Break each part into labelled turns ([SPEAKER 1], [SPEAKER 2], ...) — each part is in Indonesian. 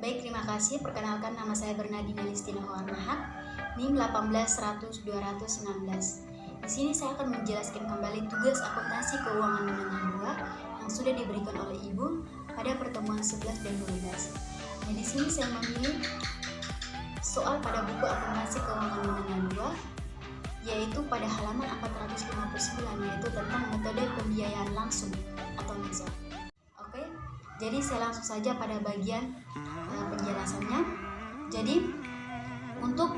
[SPEAKER 1] Baik, terima kasih. Perkenalkan, nama saya Bernadina Listina Hoarnahak, NIM 18.100.216. Di sini saya akan menjelaskan kembali tugas akuntansi keuangan menengah 2 yang sudah diberikan oleh Ibu pada pertemuan 11 dan 12. Nah, di sini saya memilih soal pada buku akuntansi keuangan menengah 2, yaitu pada halaman 459, yaitu tentang metode pembiayaan langsung atau MESO. Oke, jadi saya langsung saja pada bagian penjelasannya. Jadi untuk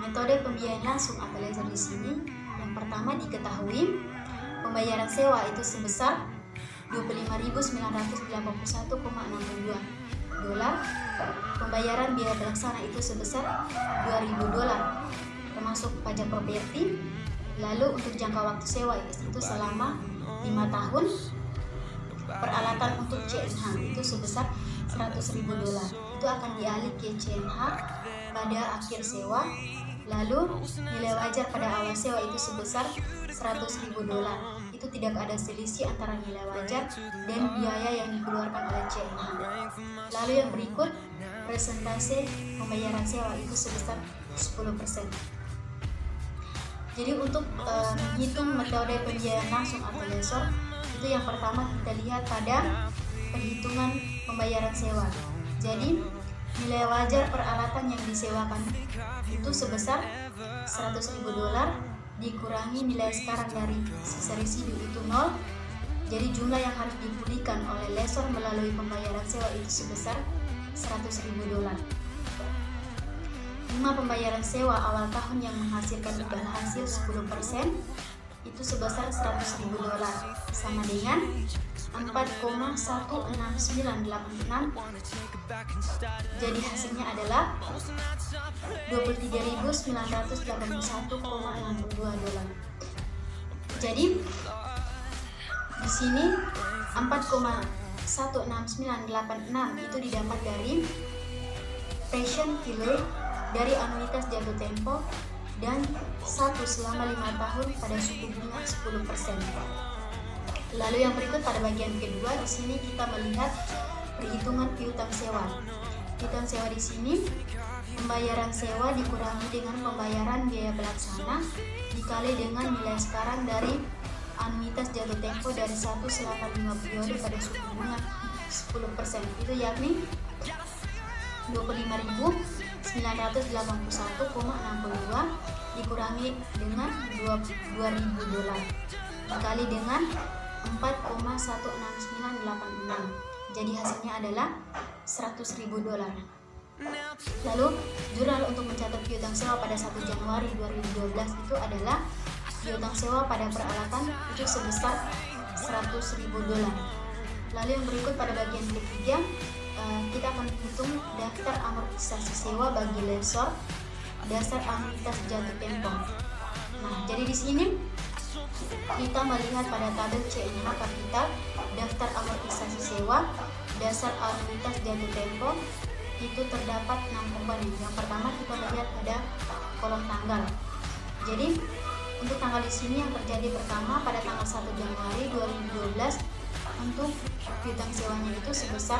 [SPEAKER 1] metode pembiayaan langsung atau laser di sini, yang pertama diketahui pembayaran sewa itu sebesar 25.981,62 dolar. Pembayaran biaya pelaksana itu sebesar 2.000 dolar termasuk pajak properti. Lalu untuk jangka waktu sewa itu selama 5 tahun. Peralatan untuk CNH itu sebesar 100.000 dolar. Itu akan dialih ke CNH pada akhir sewa. Lalu nilai wajar pada awal sewa itu sebesar 100.000 dolar. Itu tidak ada selisih antara nilai wajar dan biaya yang dikeluarkan oleh CNH. Lalu yang berikut, persentase pembayaran sewa itu sebesar 10%. Jadi untuk menghitung metode pembiayaan langsung atau lesor, itu yang pertama kita lihat pada perhitungan pembayaran sewa. Jadi nilai wajar peralatan yang disewakan itu sebesar 100.000 dolar dikurangi nilai sekarang dari sisa residu itu 0. Jadi jumlah yang harus dipulihkan oleh lesor melalui pembayaran sewa itu sebesar 100.000 dolar. 5 pembayaran sewa awal tahun yang menghasilkan imbal hasil 10% itu sebesar 100.000 dolar, sama dengan 4,16986. Jadi hasilnya adalah 23.981,62 dolar. Jadi di sini 4,16986 itu didapat dari passion filler dari anuitas jatuh tempo dan 1 selama 5 tahun pada suku bunga 10%. Lalu yang berikut pada bagian kedua, di sini kita melihat perhitungan piutang sewa. Piutang sewa di sini pembayaran sewa dikurangi dengan pembayaran biaya pelaksana dikali dengan nilai sekarang dari anuitas jatuh tempo dari 1 selama 5 periode pada suku bunga 10%. Itu yakni 25.981,62 dikurangi dengan 2.000 dolar dikali dengan 4,16986. Jadi hasilnya adalah 100.000 dolar. Lalu jurnal untuk mencatat piutang sewa pada 1 Januari 2012 itu adalah piutang sewa pada peralatan itu sebesar 100.000 dolar. Lalu yang berikut pada bagian ketiga, kita akan hitung daftar amortisasi sewa bagi lesor dasar anuitas jatuh tempo. Nah, jadi di sini kita melihat pada tabel CNH kapital daftar amortisasi sewa dasar anuitas jatuh tempo itu terdapat 6 komponen. Yang pertama kita lihat pada kolom tanggal. Jadi untuk tanggal di sini yang terjadi pertama pada tanggal 1 Januari 2012 untuk piutang sewanya itu sebesar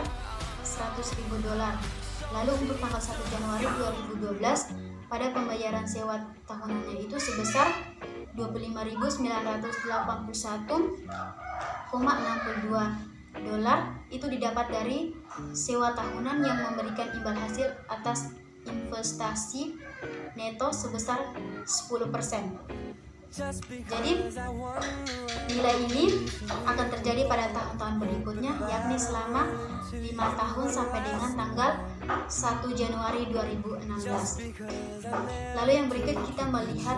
[SPEAKER 1] 100.000 dolar. Lalu untuk tanggal 1 Januari 2012 pada pembayaran sewa tahunannya itu sebesar 25.981,62 dolar. Itu didapat dari sewa tahunan yang memberikan imbal hasil atas investasi neto sebesar 10%. Jadi nilai ini akan terjadi pada tahun-tahun berikutnya, yakni selama 5 tahun sampai dengan tanggal 1 Januari 2016. Lalu yang berikut kita melihat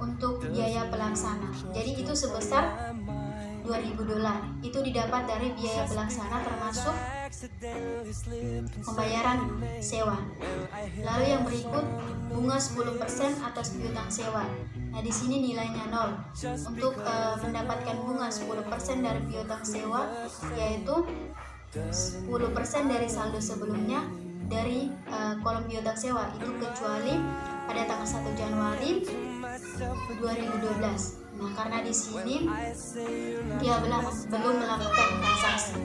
[SPEAKER 1] untuk biaya pelaksana. Jadi itu sebesar 2.000 dolar. Itu didapat dari biaya pelaksana termasuk pembayaran sewa. Lalu yang berikut bunga 10% atas piutang sewa. Nah, di sini nilainya 0. Untuk mendapatkan bunga 10% dari piutang sewa yaitu 10% dari saldo sebelumnya dari kolom piutang sewa itu kecuali pada tanggal 1 Januari 2012. Nah, karena di sini dia belum melakukan transaksi.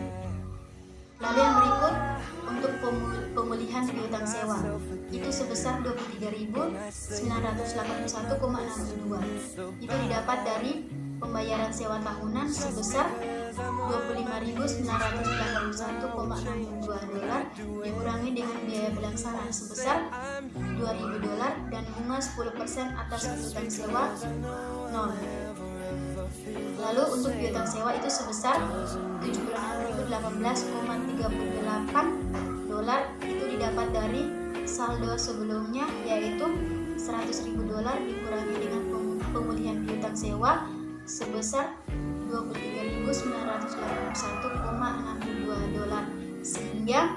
[SPEAKER 1] Lalu yang berikut 981,62. Itu didapat dari pembayaran sewa tahunan sebesar $25.981,62 dikurangi dengan biaya pelaksana sebesar $2.000 dan bunga 10% atas piutang sewa 0. Lalu untuk piutang sewa itu sebesar $76.018,38 itu didapat dari saldo sebelumnya, yaitu $100.000 dikurangi dengan pemulihan piutang sewa sebesar $26.981,62, sehingga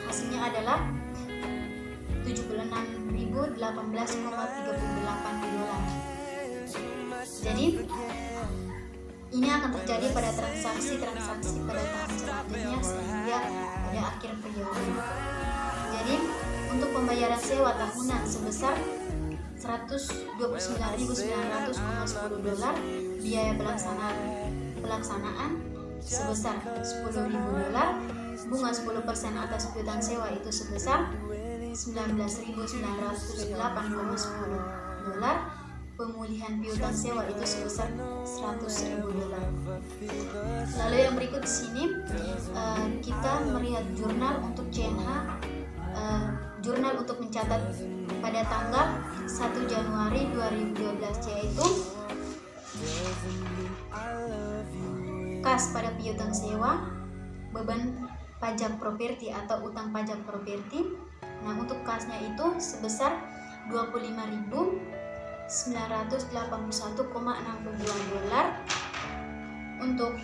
[SPEAKER 1] hasilnya adalah $76.018,38. Jadi ini akan terjadi pada transaksi pada tahap selanjutnya sehingga pada akhir periode. Jadi untuk pembayaran sewa tahunan sebesar $129.900,10, biaya pelaksanaan sebesar $10.000, bunga 10% atas piutang sewa itu sebesar $19.908,10, pemulihan piutang sewa itu sebesar $100.000. Lalu yang berikut di sini kita melihat jurnal untuk CNH, jurnal untuk mencatat pada tanggal 1 Januari 2012, yaitu kas pada piutang sewa, beban pajak properti atau utang pajak properti. Nah, untuk kasnya itu sebesar $25.981,62. Untuk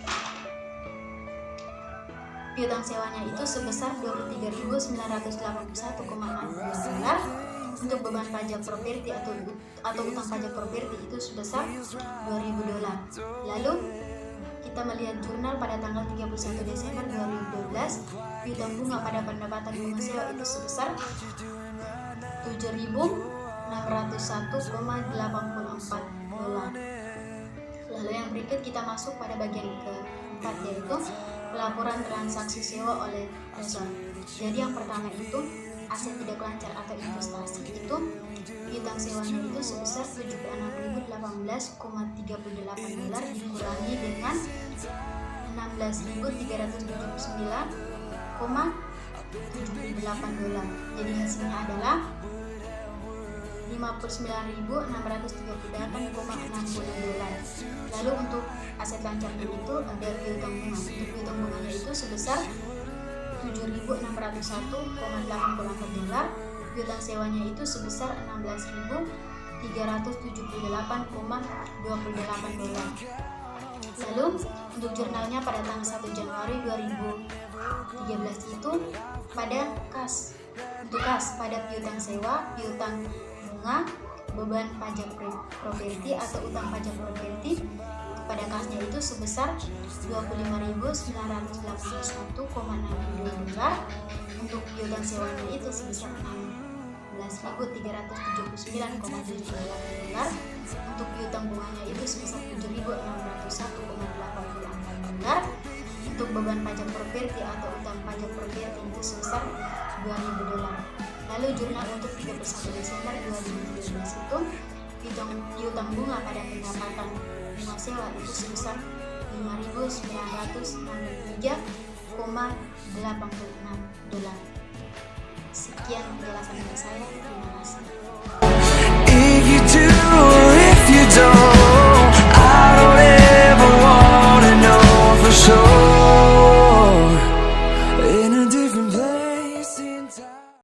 [SPEAKER 1] piutang sewanya itu sebesar $23.981,62. Untuk beban pajak properti atau utang pajak properti itu sebesar $2.000. Lalu kita melihat jurnal pada tanggal 31 Desember 2012, piutang bunga pada pendapatan bunga sewa itu sebesar $7.601,84. Lalu yang berikut kita masuk pada bagian keempat, yaitu pelaporan transaksi sewa oleh resort. Jadi yang pertama itu aset tidak lancar atau investasi, itu piutang sewanya itu sebesar $76.018,38 dikurangi dengan $16.379,78. Jadi hasilnya adalah $59.638,60. Lalu untuk aset lancarnya itu ada piutang bunga. Untuk piutang bunganya itu sebesar $7.601,84. Piutang sewanya itu sebesar $16.378,28. Lalu untuk jurnalnya pada tanggal 1 Januari 2013 itu pada kas. Untuk kas pada piutang sewa, piutang bunga, beban pajak properti atau utang pajak properti, pada kasnya itu sebesar $25.981,62. Untuk piutang sewanya itu sebesar $16.379,78. Untuk piutang bunganya itu sebesar $7.601,84. Untuk beban pajak properti atau utang pajak properti itu sebesar $2.000. Lalu jurnal untuk 31 Desember 2013 itu piutang bunga pada pendapatan bunga sewa itu sebesar $5.963,86. Sekian penjelasan dari saya. Terima kasih.